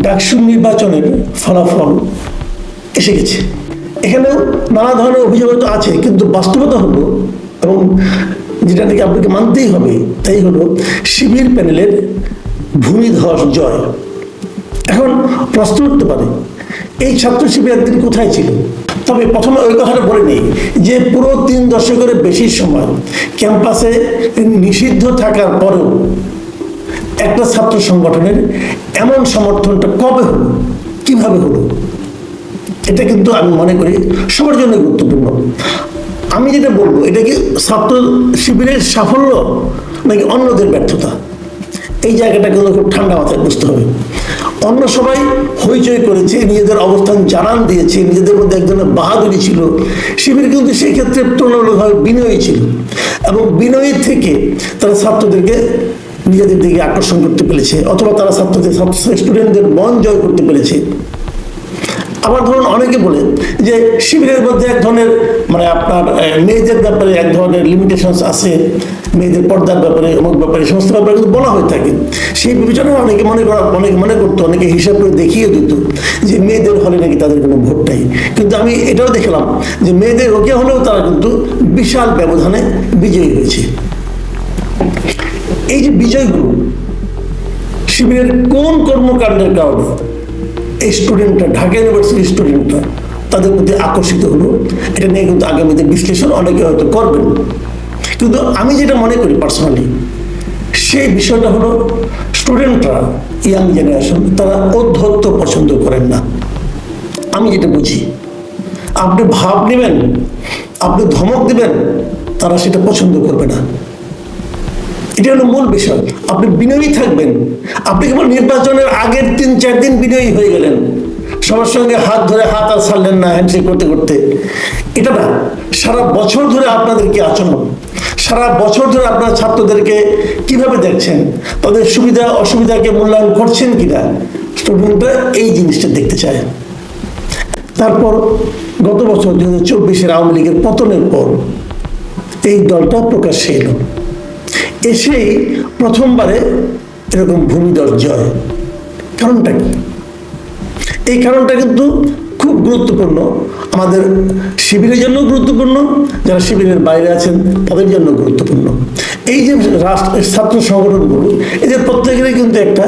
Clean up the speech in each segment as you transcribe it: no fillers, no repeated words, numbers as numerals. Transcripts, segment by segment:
ডাকসু নির্বাচনের ফলাফল এসে গেছে। এখানেও নানা ধরনের অভিযোগ তো আছে, কিন্তু বাস্তবতা হলো, এবং যেটা নাকি আপনাকে মানতেই হবে, তাই হলো শিবির প্যানেলের ভূমিধস জয়। এখন প্রশ্ন উঠতে পারে, এই ছাত্র শিবির একদিন কোথায় ছিল? তবে প্রথমে ওই কথাটা বলে নেই যে পুরো 3 দশকের বেশি সময় ক্যাম্পাসে নিষিদ্ধ থাকার পরেও একটা ছাত্র সংগঠনের এমন সমর্থনটা কবে হলো, কিভাবে হলো, এটা কিন্তু আমি মনে করি সবার জন্য গুরুত্বপূর্ণ। আমি যেটা বলবো, এটা কি ছাত্র শিবিরের সাফল্য নাকি অন্যদের ব্যর্থতা? এই জায়গাটা কিন্তু খুব ঠান্ডা মাথায় বুঝতে হবে। অন্য সবাই হইচই করেছে, নিজেদের অবস্থান জানান দিয়েছে, নিজেদের মধ্যে এক ধরনের বাহাদুরি ছিল। শিবির কিন্তু সেই ক্ষেত্রে তুলনামূলকভাবে বিনয়ী ছিল, এবং বিনয়ী থেকে তারা ছাত্রদেরকে নিজেদের দিকে আকর্ষণ করতে পেরেছে, অথবা তারা স্টুডেন্টদের মন জয় করতে পেরেছে। আবার ধরুন অনেকে বলে যে শিবিরের মধ্যে এক ধরনের আপনার মেয়েদের ব্যাপারে এক ধরনের লিমিটেশনস আছে, মেয়েদের পর্দার ব্যাপারে, অমুক ব্যাপারে, সমস্ত ব্যাপারে কিন্তু বলা হয়ে থাকে। সেই বিবেচনায় অনেকে মনে করতো, অনেকে হিসাব করে দেখিয়ে দিত যে মেয়েদের হলে নাকি তাদের কোনো ভোট নাই। কিন্তু আমি এটাও দেখলাম যে মেয়েদের রোকে হলেও তারা কিন্তু বিশাল ব্যবধানে বিজয়ী হয়েছে। এই যে বিজয়গুলো শিবিরের কোন কর্মকাণ্ডের কারণে এই স্টুডেন্টরা, ঢাকা ইউনিভার্সিটির স্টুডেন্টরা তাদের প্রতি আকর্ষিত হলো, এটা নিয়ে কিন্তু আগামীতে বিশ্লেষণ অনেকে হয়তো করবেন। কিন্তু আমি যেটা মনে করি পার্সোনালি, সেই বিষয়টা হলো স্টুডেন্টরা, ইয়াং জেনারেশন, তারা ঔদ্ধত্য পছন্দ করেন না। আমি যেটা বুঝি, আপনি ভাব নেবেন, আপনি ধমক দেবেন, তারা সেটা পছন্দ করবে না। এটা হলো মূল বিষয়। আপনি বিনয়ী থাকবেন, আপনি কেবল নির্বাচনের আগের 3-4 দিন বিনয়ী হয়ে গেলেন, সবার সঙ্গে হাত ধরে হাত আর ছাড়লেন না হ্যান্ডশেক করতে করতে, এটা না। সারা বছর ধরে আপনাদের কি আচরণ, সারা বছর ধরে আপনার ছাত্রদেরকে কিভাবে দেখছেন, তাদের সুবিধা অসুবিধাকে মূল্যায়ন করছেন কিনা, স্টুডেন্টরা এই জিনিসটা দেখতে চায়। তারপর গত বছর 2024 আওয়ামী লীগের পতনের পর এই দলটা প্রকাশ্যে এলো, এসেই প্রথমবারে এরকম ভূমিধস জয়। কারণটা কি? এই কারণটা কিন্তু খুব গুরুত্বপূর্ণ, আমাদের শিবিরের জন্য গুরুত্বপূর্ণ, যারা শিবিরের বাইরে আছেন তাদের জন্য গুরুত্বপূর্ণ। এই যে ছাত্র সংগঠনগুলো, এদের প্রত্যেকেরই কিন্তু একটা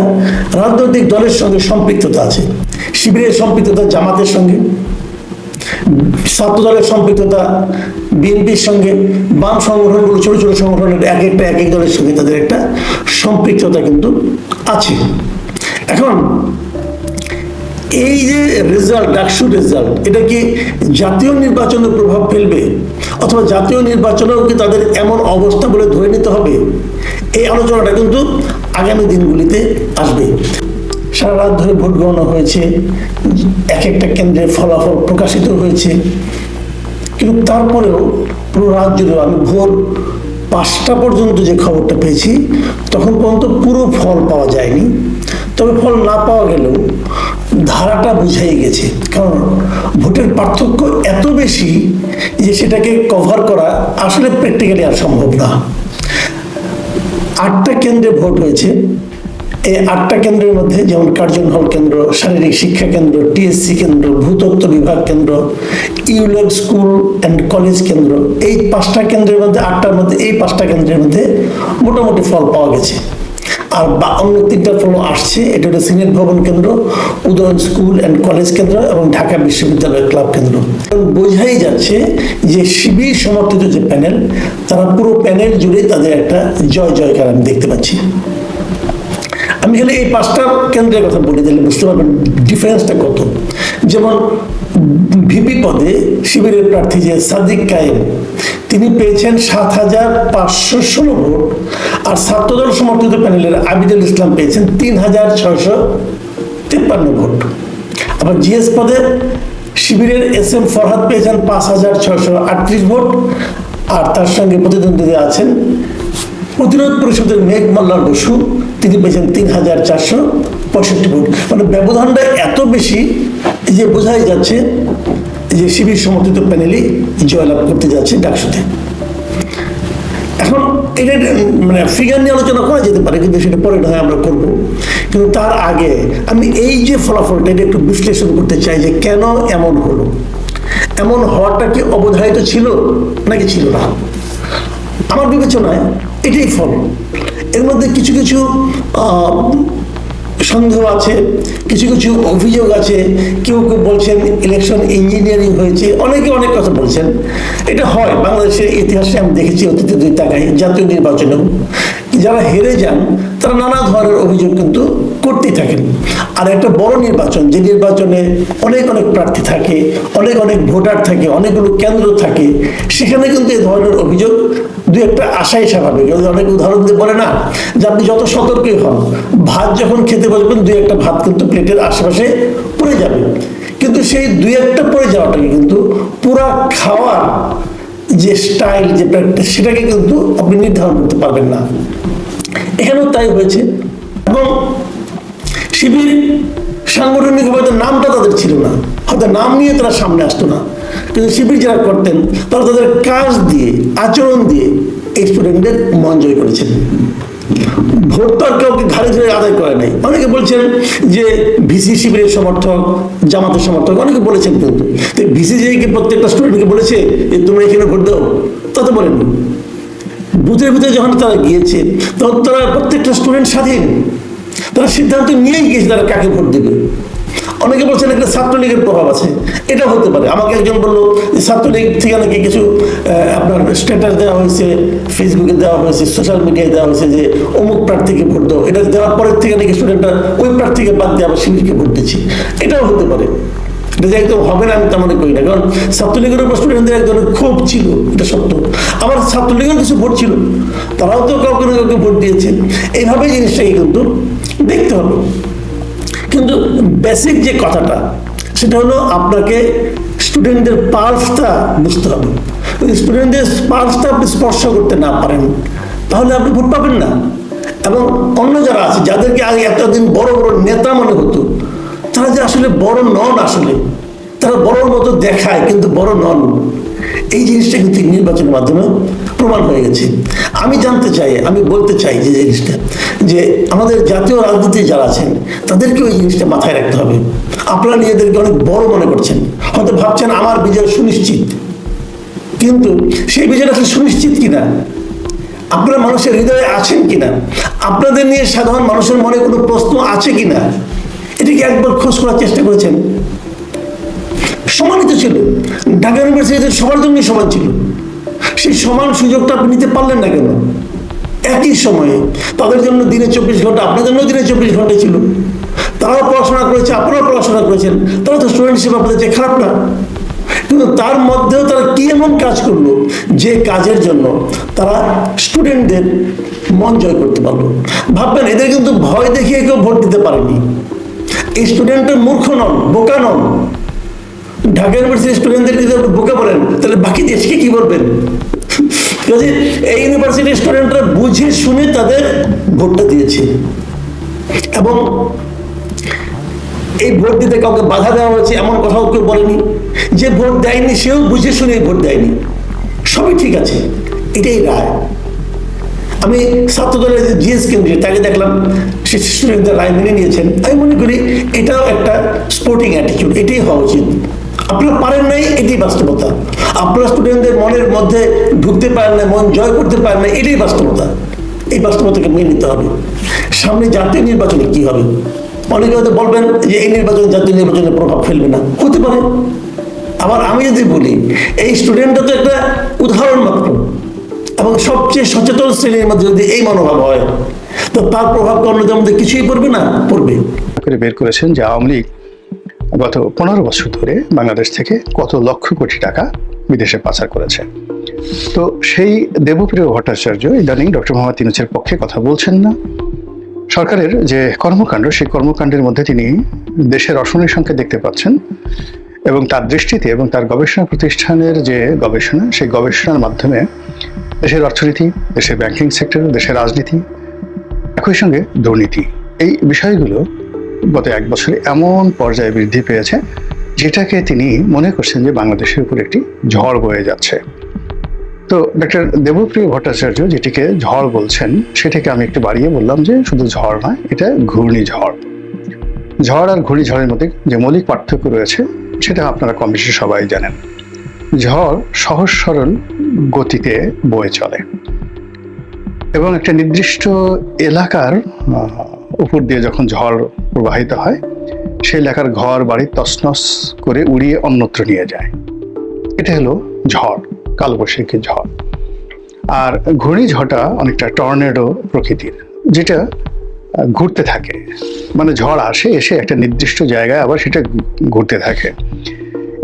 রাজনৈতিক দলের সঙ্গে সম্পৃক্ততা আছে। শিবিরের সম্পৃক্ততা জামাতের সঙ্গে, ছাত্র দলের সম্পৃক্ততা বিএনপির সঙ্গে, বাম সংগঠনগুলো, ছোট ছোট সংগঠনের এক এক দলের সঙ্গে তাদের একটা সম্পৃক্ততা কিন্তু আছে। এখন এই যে রেজাল্ট, ডাকসু রেজাল্ট, এটা কি জাতীয় নির্বাচনে প্রভাব ফেলবে, অথবা জাতীয় নির্বাচনেও কি তাদের এমন অবস্থা বলে ধরে নিতে হবে? এই আলোচনাটা কিন্তু আগামী দিনগুলিতে আসবে। সারা রাত ধরে ভোট গণনা হয়েছে, এক একটা কেন্দ্রে ফলাফল প্রকাশিত হয়েছে, কিন্তু তারপরেও পুরো রাত জুড়ে, আমি ভোর 5টা পর্যন্ত যে খবরটা পেয়েছি, তখন পর্যন্ত পুরো ফল পাওয়া যায়নি। তবে ফল না পাওয়া গেলেও ধারাটা বুঝাই গেছে, কারণ ভোটের পার্থক্য এত বেশি যে সেটাকে কভার করা আসলে প্র্যাকটিক্যালি আর সম্ভব না। 8টা কেন্দ্রে ভোট হয়েছে। এই 8টা কেন্দ্রের মধ্যে যেমন কার্জন হল কেন্দ্র, শারীরিক শিক্ষা কেন্দ্র, টিএসসি কেন্দ্র, ভূতত্ত্ব বিভাগ কেন্দ্র, ইউলেব স্কুল অ্যান্ড কলেজ কেন্দ্র, এই 5টা কেন্দ্রের মধ্যে, 8টার মধ্যে, এই 5টা কেন্দ্রের মধ্যে মোটামুটি ফল পাওয়া গেছে। আর অন্য 3টা ফল আসছে। এটা হলো সিনেট ভবন কেন্দ্র, উদয়ন স্কুল অ্যান্ড কলেজ কেন্দ্র এবং ঢাকা বিশ্ববিদ্যালয় ক্লাব কেন্দ্র। বোঝাই যাচ্ছে যে শিবির সমর্থিত যে প্যানেল, তারা পুরো প্যানেল জুড়ে তাদের একটা জয় জয়কার আমি দেখতে পাচ্ছি। আমি খালি এই 5টা কেন্দ্রের কথা বলে দিলে বুঝতে পারবেন ডিফারেন্সটা কত। যেমন ভিপি পদে শিবিরের প্রার্থী যে সাদিক কায়েম, তিনি পেয়েছেন 7,516 ভোট, আর ছাত্রদল সমর্থিত প্যানেলের আবিদুল ইসলাম পেয়েছেন 3,653 ভোট। আবার জিএস পদে শিবিরের SM ফরহাদ পেয়েছেন 5,638 ভোট, আর তার সঙ্গে প্রতিদ্বন্দ্বী আছেন প্রতিরোধ পরিষদের মেঘ মল্লার বসু, তিনি পেয়েছেন 3,465 ভোট। মানে ব্যবধানটা এত বেশি যে বোঝাই যাচ্ছে যে শিবির সমর্থিত প্যানেলই জয়লাভ করতে যাচ্ছে ডাকসুতে। এখন এটা ফিগার নিয়ে আলোচনা করা যেতে পারে, কিন্তু সেটা পরে নয় আমরা করবো। কিন্তু তার আগে আমি এই যে ফলাফলটা এটা একটু বিশ্লেষণ করতে চাই যে কেন এমন হলো, এমন হওয়াটা কি অবধারিত ছিল নাকি ছিল না। আমার বিবেচনায় এটাই ফল। এর মধ্যে কিছু কিছু সন্দেহ আছে, কিছু কিছু অভিযোগ আছে। কেউ কেউ বলছেন ইলেকশন ইঞ্জিনিয়ারিং হয়েছে, অনেকে অনেক কথা বলছেন। এটা হয় বাংলাদেশের ইতিহাসে, আমি দেখেছি অতীতে দুই তাকাই জাতীয় নির্বাচনেও যারা হেরে যান তারা নানা ধরনের অভিযোগ কিন্তু করতেই থাকেন। আর একটা বড় নির্বাচন, যে নির্বাচনে অনেক অনেক প্রার্থী থাকে, অনেক অনেক ভোটার থাকে, অনেকগুলো কেন্দ্র থাকে, সেখানে কিন্তু এই ধরনের অভিযোগ দুই একটা আশাই স্বাভাবিক। অনেক উদাহরণ দিয়ে বলে না যে আপনি যত সতর্কই হন, ভাত যখন খেতে বসবেন দুই একটা ভাত কিন্তু প্লেটের আশেপাশে পড়ে যাবে, কিন্তু সেই দুই একটা পড়ে যাওয়াটাকে কিন্তু পুরা খাওয়ার যে স্টাইল, যে প্র্যাকটিস, সেটাকে কিন্তু আপনি নির্ধারণ করতে পারবেন না। এখানেও তাই হয়েছে। এবং শিবির সাংগঠনিক হয়তো নামটা তাদের ছিল না, হয়তো নাম নিয়ে তারা সামনে আসতো না, কিন্তু শিবির যারা করতেন তারা তাদের কাজ দিয়ে, আচরণ দিয়ে এই স্টুডেন্টদের মন জয় করেছেন। ভোট তো আর কাউকে ঘাড়ে ধরে আদায় করে নাই। অনেকে বলছেন যে ভিসি শিবিরের সমর্থক, জামাতের সমর্থক, অনেকে বলেছেন, কিন্তু ভিসি যে প্রত্যেকটা স্টুডেন্টকে বলেছে যে তোমরা এখানে ভোট দাও, তা তো বলেনি। বুথের ভিতরে যখন তারা গিয়েছে তখন তারা প্রত্যেকটা স্টুডেন্ট স্বাধীন, তারা সিদ্ধান্ত নিয়েই গিয়েছে তারা কাকে ভোট দেবে। অনেকে বলছেন একটা ছাত্রলীগের প্রভাব আছে, এটা হতে পারে। আমাকে একজন বললো যে ছাত্রলীগ থেকে নাকি কিছু আপনার স্ট্যাটাস দেওয়া হয়েছে, ফেসবুকে দেওয়া হয়েছে, সোশ্যাল মিডিয়ায় দেওয়া হয়েছে যে অমুক প্রার্থীকে ভোট দাও, এটা দেওয়ার পরের থেকে নাকি স্টুডেন্টরা ওই প্রার্থীকে বাদ দিয়ে আবার শিবিরকে ভোট দিচ্ছে। এটাও হতে পারে। এটা যে একদম হবে না আমি তা মনে করি না, কারণ ছাত্রলীগের উপর স্টুডেন্টদের এক ধরনের ক্ষোভ ছিল, এটা সত্য। আবার ছাত্রলীগের কিছু ভোট ছিল, তারাও তো কাউকে না কাউকে ভোট দিয়েছে। এইভাবে জিনিসটাকে কিন্তু দেখতে হবে। কিন্তু বেসিক যে কথাটা, সেটা হলো আপনাকে স্টুডেন্টদের পালসটা বুঝতে হবে। যদি স্টুডেন্টদের পালসটা আপনি স্পর্শ করতে না পারেন, তাহলে আপনি ভোট পাবেন না। এবং অন্য যারা আছে, যাদেরকে আগে এতদিন বড় বড় নেতা মনে হতো, তারা যে আসলে বড় নন, আসলে তারা বড়র মতো দেখায় কিন্তু বড় নন, এই জিনিসটা কিন্তু নির্বাচনের মাধ্যমে প্রমাণ হয়ে গেছে। আমি জানতে চাই, আমি বলতে চাই যে জিনিসটা, যে আমাদের জাতীয় রাজনীতি যারা আছেন তাদেরকে ওই জিনিসটা মাথায় রাখতে হবে। আপনারা নিজেদেরকে অনেক বড় মনে করছেন, হয়তো ভাবছেন আমার বিজয় সুনিশ্চিত, কিন্তু সেই বিজয়টা আসলে সুনিশ্চিত কিনা, আপনারা মানুষের হৃদয়ে আছেন কিনা, আপনাদের নিয়ে সাধারণ মানুষের মনে কোনো প্রশ্ন আছে কিনা, এটিকে একবার খোঁজ করার চেষ্টা করেছেন? সমানিত ছিল, ঢাকা ইউনিভার্সিটিতে সবার জন্যই সমান ছিল। সেই সমান সুযোগটা আপনি নিতে পারলেন না কেন? একই সময়ে তাদের জন্য দিনে 24 ঘন্টা, আপনার জন্য দিনে 24 ঘন্টা ছিল। তারাও পড়াশোনা করেছে, আপনারাও পড়াশোনা করেছেন, তারা তো স্টুডেন্ট হিসেবে আপনাদের যে খারাপ না। কিন্তু তার মধ্যেও তারা কি এমন কাজ করলো যে কাজের জন্য তারা স্টুডেন্টদের মন জয় করতে পারলো? ভাববেন, এদের কিন্তু ভয় দেখিয়ে কেউ ভোট দিতে পারেনি। এই স্টুডেন্টের মূর্খ নন, বোকা নন। ঢাকা ইউনিভার্সিটির স্টুডেন্টদেরকে যদি বোকা বলেন, তাহলে বাকি দেশকে কি বলবেন? এই ইউনিভার্সিটির স্টুডেন্টরা বুঝে শুনে তাদের ভোটটা দিয়েছে, এবং এই ভোট দিতে কাউকে বাধা দেওয়া হয়েছে এমন কথাও কেউ বলেনি। যে ভোট দেয়নি সেও বুঝে শুনে ভোট দেয়নি, সবই ঠিক আছে, এটাই রায়। আমি ছাত্রদলের যে জিএস কেন্দ্রে তাকে দেখলাম, সে স্টুডেন্টদের রায় মেনে নিয়েছেন। আমি মনে করি এটাও একটা স্পোর্টিং অ্যাটিটিউড, এটাই হওয়া উচিত। আপনারা পারেন নাই, এটাই বাস্তবতা। আপনারা স্টুডেন্টদের মনের মধ্যে ঢুকতে পারেন না, মন জয় করতে পারেন না, এটাই বাস্তবতা। এই বাস্তবতাকে মেনে নিতে হবে। সামনে জাতীয় নির্বাচনে কি হবে? অনেকে হয়তো বলবেন যে এই নির্বাচন জাতীয় নির্বাচনে প্রভাব ফেলবে না, হতে পারে। আবার আমি যদি বলি, এই স্টুডেন্টটা তো একটা উদাহরণ মাত্র, এবং সবচেয়ে সচেতন শ্রেণীর মধ্যে যদি এই মনোভাব হয়, তো তার প্রভাব অন্যদের মধ্যে কিছুই পড়বে না, পড়বে। বের করেছেন যে আওয়ামী লীগ গত 15 বছর ধরে বাংলাদেশ থেকে কত লক্ষ কোটি টাকা বিদেশে পাচার করেছে। তো সেই দেবপ্রিয় ভট্টাচার্য ইদানিং ডক্টর মোহাম্মদ ইউনূসের পক্ষে কথা বলছেন না। সরকারের যে কর্মকাণ্ড, সেই কর্মকাণ্ডের মধ্যে তিনি দেশের অশনির সংকেত দেখতে পাচ্ছেন, এবং তার দৃষ্টিতে এবং তার গবেষণা প্রতিষ্ঠানের যে গবেষণা, সেই গবেষণার মাধ্যমে দেশের অর্থনীতি, দেশের ব্যাংকিং সেক্টর, দেশের রাজনীতি, একই সঙ্গে দুর্নীতি, এই বিষয়গুলো গত 1 বছরে এমন পর্যায়ে বৃদ্ধি পেয়েছে, যেটাকে তিনি মনে করছেন যে বাংলাদেশের উপর একটি ঝড় বয়ে যাচ্ছে। তো ডক্টর দেবপ্রিয় ভট্টাচার্য যেটিকে ঝড় বলছেন সেটাকে আমি একটু বাড়িয়ে বললাম যে শুধু ঝড় নয়, এটা ঘূর্ণিঝড়। ঝড় আর ঘূর্ণিঝড়ের মধ্যে যে মৌলিক পার্থক্য রয়েছে সেটা আপনারা কম বেশি সবাই জানেন। ঝড় সহজ সরল গতিতে বয়ে চলে এবং একটা নির্দিষ্ট এলাকার উপর দিয়ে যখন ঝড় প্রবাহিত হয় সেই এলাকার ঘর বাড়ি তছনছ করে উড়িয়ে অন্যত্র নিয়ে যায়। এটা হলো ঝড়, কালবৈশাখী ঝড়। আর ঘূর্ণিঝড়টা অনেকটা টর্নেডো প্রকৃতির, যেটা ঘুরতে থাকে, মানে ঝড় আসে এসে একটা নির্দিষ্ট জায়গায় আবার সেটা ঘুরতে থাকে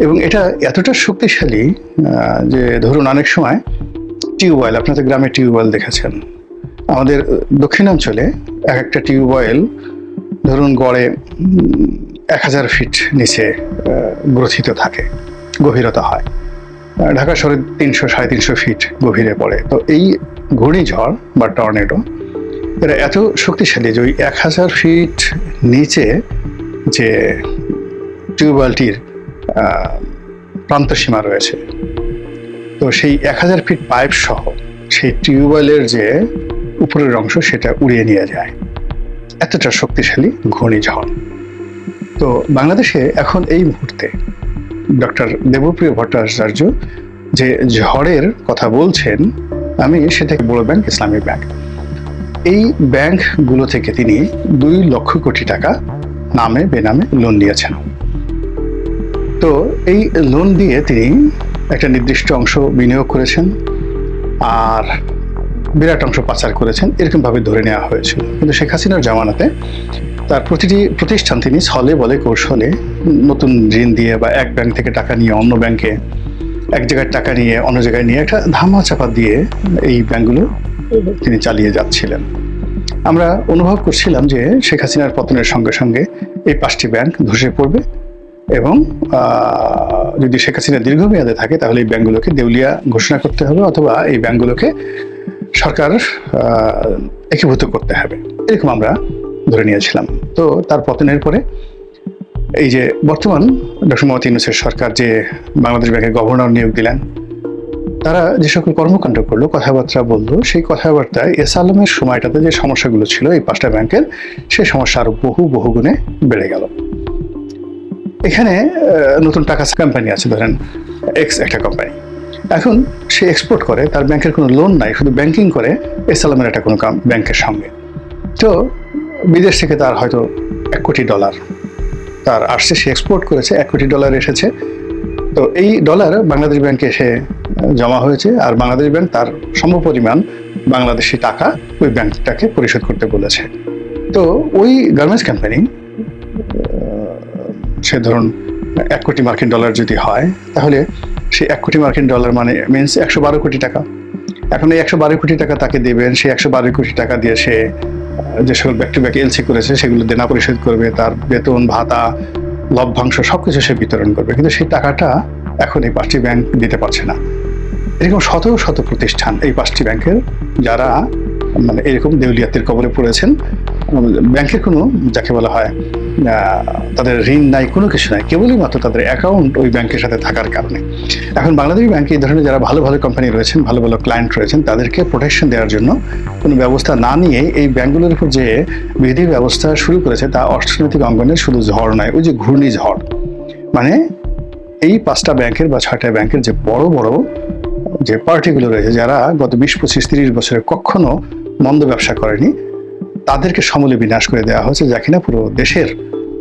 এবং এটা এতটা শক্তিশালী যে ধরুন অনেক সময় টিউবওয়েল, আপনাদের গ্রামে টিউবওয়েল দেখেছেন, আমাদের দক্ষিণাঞ্চলে এক একটা টিউবওয়েল ধরুন গড়ে 1000 ফিট নিচে গ্রথিত থাকে, গভীরতা হয়। ঢাকা শহরে 300-350 ফিট গভীরে পড়ে। তো এই ঘূর্ণিঝড় বা টর্নেডো এরা এত শক্তিশালী যে ওই 1000 ফিট নিচে যে টিউবওয়েলটির প্রান্তসীমা রয়েছে, তো সেই 1000 ফিট পাইপ সহ সেই টিউবওয়েলের যে উপরের অংশ সেটা উড়িয়ে নিয়ে যায়। এতটা শক্তিশালী ঘূর্ণিঝড়। তো বাংলাদেশে এখন এই মুহূর্তে ডক্টর দেবপ্রিয় ভট্টাচার্য যে ঝড়ের কথা বলছেন, আমি সেটাকে বড় ব্যাংক, ইসলামী ব্যাংক, এই ব্যাংকগুলো থেকে তিনি 2 লক্ষ কোটি টাকা নামে বেনামে লোন নিয়েছেন। তো এই লোন দিয়ে তিনি একটা নির্দিষ্ট অংশ বিনিয়োগ করেছেন আর বিরাট অংশ পাচার করেছেন, এরকম ভাবে ধরে নেওয়া হয়েছিল। কিন্তু শেখ হাসিনার জামানাতে তার প্রতিটি প্রতিষ্ঠান তিনি ছলে বলে কৌশলে নতুন ঋণ দিয়ে বা এক ব্যাংক থেকে টাকা নিয়ে অন্য ব্যাংকে, এক জায়গায় টাকা নিয়ে অন্য জায়গায় নিয়ে একটা ধামাচাপা দিয়ে এই ব্যাংকগুলো তিনি চালিয়ে যাচ্ছিলেন। আমরা অনুভব করছিলাম যে শেখ হাসিনার পতনের সঙ্গে সঙ্গে এই 5টি ব্যাংক ধসে পড়বে এবং যদি শেখ হাসিনা দীর্ঘমেয়াদে থাকে তাহলে এই ব্যাংকগুলোকে দেউলিয়া ঘোষণা করতে হবে অথবা এই ব্যাংকগুলোকে সরকার একীভূত করতে হবে, এরকম আমরা ধরে নিয়েছিলাম। তো তার পতনের পরে এই যে বর্তমান ডক্টর মোহাম্মদ ইউনূসের সরকার যে বাংলাদেশ ব্যাংকের গভর্নর নিয়োগ দিলেন, তারা যে সকল কর্মকাণ্ড করলো, কথাবার্তা বললো, সেই কথাবার্তায় এস আলমের সময়টাতে যে সমস্যাগুলো ছিল এই 5টা ব্যাংকের, সেই সমস্যা আরো বহু গুণে বেড়ে গেল। এখানে নতুন টাকা কোম্পানি আছে, ধরেন এক্স একটা কোম্পানি, এখন সে এক্সপোর্ট করে, তার ব্যাংকের কোনো লোন নাই, শুধু ব্যাংকিং করে এস আলমের একটা কোনো ব্যাংকের সঙ্গে। তো বিদেশ থেকে তার হয়তো $1 কোটি তার আসছে, সে এক্সপোর্ট করেছে, $1 কোটি এসেছে। তো এই ডলার বাংলাদেশ ব্যাংকে এসে জমা হয়েছে আর বাংলাদেশ ব্যাংক তার সমপরিমাণ বাংলাদেশি টাকা ওই ব্যাংকটাকে পরিশোধ করতে বলেছে। তো ওই গার্মেন্টস কোম্পানি, সে ধরুন $1 কোটি যদি হয়, তাহলে সেই $1 কোটি মানে মিনস 112 কোটি টাকা। এখন এই 112 কোটি টাকা তাকে দেবেন, সেই 112 কোটি টাকা দিয়ে সে যে সকল ব্যাক টু ব্যাক এলসি করেছে সেগুলো দেনা পরিশোধ করবে, তার বেতন ভাতা লভ্যাংশ সবকিছু সে বিতরণ করবে। কিন্তু সেই টাকাটা এখন এই 5টি ব্যাংক দিতে পারছে না। এরকম শত প্রতিষ্ঠান এই 5টি ব্যাংকের, যারা মানে এরকম দেউলিয়াতের কবলে পড়েছেন। ব্যাংকের কোনো, যাকে বলা হয়, তাদের ঋণ নাই, কোনো কিছু নাই, কেবলই মাত্র তাদের অ্যাকাউন্ট ওই ব্যাংকের সাথে থাকার কারণে। এখন বাংলাদেশ ব্যাংকে এই ধরনের যারা ভালো কোম্পানি রয়েছেন, ভালো ক্লায়েন্ট রয়েছেন, তাদেরকে প্রোটেকশন দেওয়ার জন্য কোনো ব্যবস্থা না নিয়ে এই ব্যাংকগুলোর উপর যে বিধি ব্যবস্থা শুরু করেছে, তা অর্থনৈতিক অঙ্গনের শুধু ঝড় নয়, ওই যে ঘূর্ণিঝড়। মানে এই 5টা ব্যাংকের বা 6টা ব্যাংকের যে বড় যে পার্টিগুলো রয়েছে, যারা গত 20, 25, 30 বছরে কখনো মন্দ ব্যবসা করেনি, তাদেরকে সমূলে বিনাশ করে দেওয়া হয়েছে, যা কিনা পুরো দেশের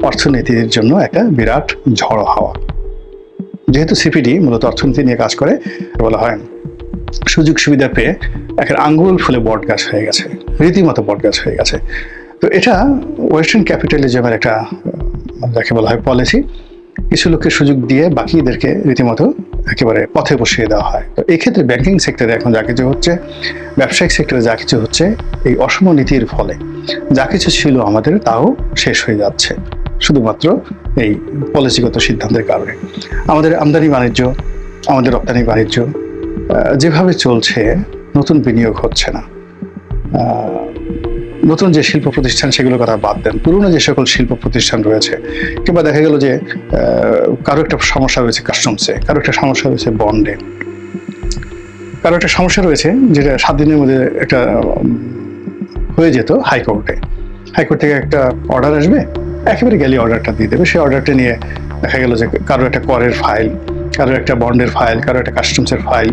অর্থনীতির জন্য একটা বিরাট ঝড় হাওয়া। যেহেতু সিপিডি মূলত অর্থনীতি নিয়ে কাজ করে, বলা হয় সুযোগ সুবিধা পেয়ে একটা আঙ্গুল ফুলে বট গাছ হয়ে গেছে, রীতিমতো বট গাছ হয়ে গেছে। তো এটা ওয়েস্টার্ন ক্যাপিটালিজমের একটা, যাকে বলা হয়, পলিসি। কিছু লোককে সুযোগ দিয়ে বাকিদেরকে রীতিমতো একেবারে পথে বসিয়ে দেওয়া হয়। তো এই ক্ষেত্রে ব্যাংকিং সেক্টরে এখন যা কিছু হচ্ছে, ব্যবসায়িক সেক্টরে যা কিছু হচ্ছে, এই অসম নীতির ফলে যা কিছু ছিল আমাদের, তাও শেষ হয়ে যাচ্ছে শুধুমাত্র এই পলিসিগত সিদ্ধান্তের কারণে। আমাদের আমদানি বাণিজ্য, আমাদের রপ্তানি বাণিজ্য যেভাবে চলছে, নতুন বিনিয়োগ হচ্ছে না। নতুন যে শিল্প প্রতিষ্ঠান, সেগুলোর কথা বাদ দেন, পুরনো যে সকল শিল্প প্রতিষ্ঠান রয়েছে, কিংবা দেখা গেল যে কারো একটা সমস্যা রয়েছে কাস্টমসে, কারো একটা সমস্যা রয়েছে বন্ডে, কারো একটা সমস্যা রয়েছে যেটা 7 দিনের মধ্যে একটা হয়ে যেত হাইকোর্টে, হাইকোর্ট থেকে একটা অর্ডার আসবে, একেবারে গেলে অর্ডারটা দিয়ে দেবে। সেই অর্ডারটা নিয়ে দেখা গেল যে কারো একটা করের ফাইল, কারো একটা বন্ডের ফাইল, কারো একটা কাস্টমসের ফাইল,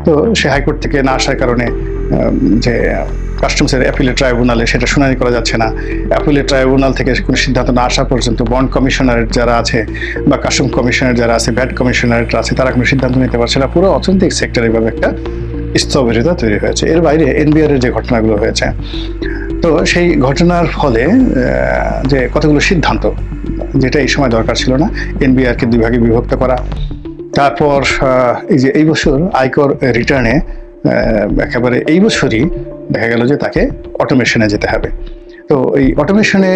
তো সে হাইকোর্ট থেকে না আসার কারণে যে কাস্টমসের অ্যাপিলেট ট্রাইব্যুনালে সেটা শুনানি করা যাচ্ছে না। অ্যাপিলেট ট্রাইব্যুনাল থেকে কোনো সিদ্ধান্ত না আসা পর্যন্ত বন্ড কমিশনারের যারা আছে বা কাস্টম কমিশনার যারা আছে, ভ্যাট কমিশনার আছে, তারা কোনো সিদ্ধান্ত নিতে পারছে না। পুরো অর্থনৈতিক সেক্টর এভাবে একটা স্থবিরতা তৈরি হয়েছে। এর বাইরে এনবিআর এর যে ঘটনাগুলো হয়েছে, তো সেই ঘটনার ফলে যে কতগুলো সিদ্ধান্ত যেটা এই সময় দরকার ছিল না, এনবিআরকে 2 ভাগে বিভক্ত করা, তারপর এই যে এই বছর আয়কর রিটার্নে একেবারে এই বছরই দেখা গেল যে তাকে অটোমেশনে যেতে হবে। তো এই অটোমেশনে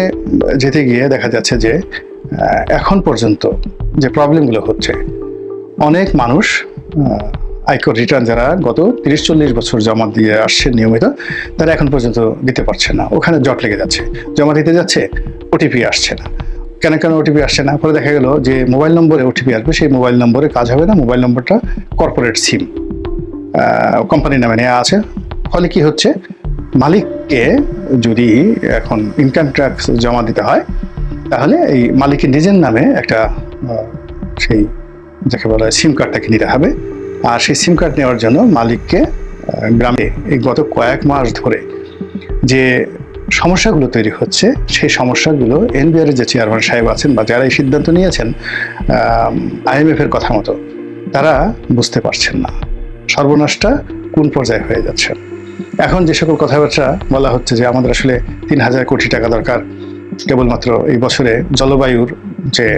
যেতে গিয়ে দেখা যাচ্ছে যে এখন পর্যন্ত যে প্রবলেমগুলো হচ্ছে, অনেক মানুষ আয়কর রিটার্ন যারা গত 30-40 বছর জমা দিয়ে আসছে নিয়মিত, তারা এখন পর্যন্ত দিতে পারছে না। ওখানে জট লেগে যাচ্ছে, জমা দিতে যাচ্ছে, ওটিপি আসছে না। কেন ওটিপি আসছে না? পরে দেখা গেল যে মোবাইল নম্বরে ওটিপি আসবে, সেই মোবাইল নম্বরে কাজ হবে না, মোবাইল নম্বরটা কর্পোরেট সিম কোম্পানির নামে নেওয়া আছে। ফলে কি হচ্ছে, মালিককে যদি এখন ইনকাম ট্যাক্স জমা দিতে হয়, তাহলে এই মালিকের নিজের নামে একটা সেই যাকে বলা হয় সিম কার্ডটাকে নিতে হবে। আর সেই সিম কার্ড নেওয়ার জন্য মালিককে গ্রামে এই গত কয়েক মাস ধরে যে সমস্যাগুলো তৈরি হচ্ছে, সেই সমস্যাগুলো এনবিআর যে চেয়ারম্যান সাহেব আছেন বা যারা এই সিদ্ধান্ত নিয়েছেন IMF এর কথা মতো, তারা বুঝতে পারছেন না সর্বনাশটা কোন পর্যায়ে হয়ে যাচ্ছে। এখন যে সকল কথাবার্তা বলা হচ্ছে যে আমাদের আসলে 3000 কোটি টাকা দরকার কেবলমাত্র এই বছরে জলবায়ুর যে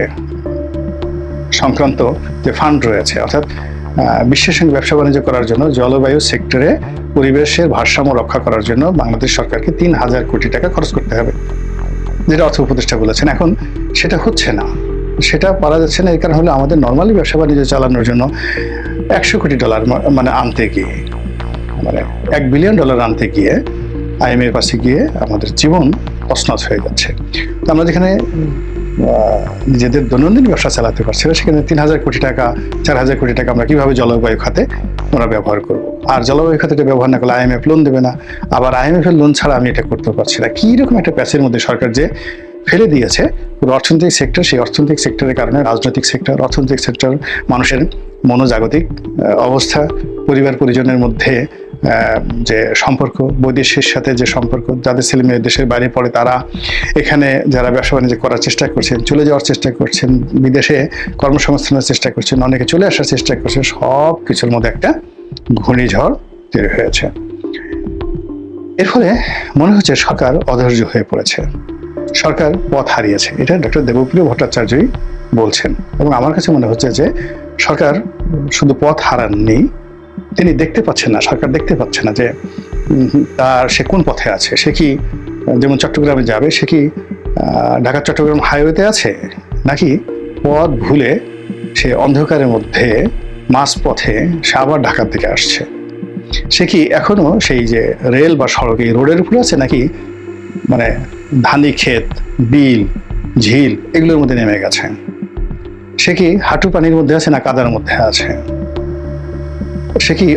সংক্রান্ত যে ফান্ড রয়েছে, অর্থাৎ বিশ্বের সঙ্গে ব্যবসা বাণিজ্য করার জন্য জলবায়ু সেক্টরে পরিবেশের ভারসাম্য রক্ষা করার জন্য বাংলাদেশ সরকারকে 3000 কোটি টাকা খরচ করতে হবে, যেটা অর্থ উপদেষ্টা বলেছেন। এখন সেটা হচ্ছে না, সেটা পারা যাচ্ছে না। এই কারণ হলো আমাদের নর্মালি ব্যবসা বাণিজ্য চালানোর জন্য $100 কোটি মানে আনতে গিয়ে, মানে $1 বিলিয়ন আনতে গিয়ে IMF পাশে গিয়ে আমাদের জীবন তছনছ হয়ে যাচ্ছে। তো আমরা যেখানে নিজেদের দৈনন্দিন ব্যবসা চালাতে পারছি না, সেখানে 3000 কোটি টাকা 4000 কোটি টাকা আমরা কিভাবে জলবায়ু খাতে আমরা ব্যবহার করব? আর জলবায়ু খাতে ব্যবহার না করলে IMF লোন দেবে না, আবার IMF এর লোন ছাড়া আমি এটা করতে পারছি না। কি রকম একটা প্যাচের মধ্যে সরকার যে ফেলে দিয়েছে পুরো অর্থনৈতিক সেক্টর, সেই অর্থনৈতিক সেক্টরের কারণে রাজনৈতিক সেক্টর, অর্থনৈতিক সেক্টর, মানুষের মনোজাগতিক অবস্থা, পরিবার পরিজনের মধ্যে যে সম্পর্ক, বৈদেশিক সাথে যে সম্পর্ক, যাদের ছেলে মেয়ে দেশের বাইরে পড়ে তারা এখানে যারা ব্যবসা বাণিজ্য করার চেষ্টা করছেন, চলে যাওয়ার চেষ্টা করছেন, বিদেশে কর্মসংস্থানের চেষ্টা করছেন, অনেকে চলে আসার চেষ্টা করছেন, সব কিছুর মধ্যে একটা ঘূর্ণিঝড় তৈরি হয়েছে। এর ফলে মনে হচ্ছে সরকার অধৈর্য হয়ে পড়েছে, সরকার পথ হারিয়েছে। এটা ডক্টর দেবপ্রিয় ভট্টাচার্যই বলছেন। এবং আমার কাছে মনে হচ্ছে যে সরকার শুধু পথ হারাননি, তিনি দেখতে পাচ্ছেন না, সরকার দেখতে পাচ্ছে না যে সে কোন পথে আছে। সে কি যেমন চট্টগ্রামে যাবে, সে কি ঢাকা চট্টগ্রাম হাইওয়েতে আছে, নাকি পথ ভুলে সে অন্ধকারের মধ্যে মাঝ পথে সে আবার ঢাকার দিকে আসছে? সে কি এখনো সেই যে রেল বা সড়ক এই রোডের উপরে আছে, নাকি মানে ধানি ক্ষেত, বিল, ঝিল এগুলোর মধ্যে নেমে গেছে? সে কি হাঁটু পানির মধ্যে আছে না কাদার মধ্যে আছে? সে কি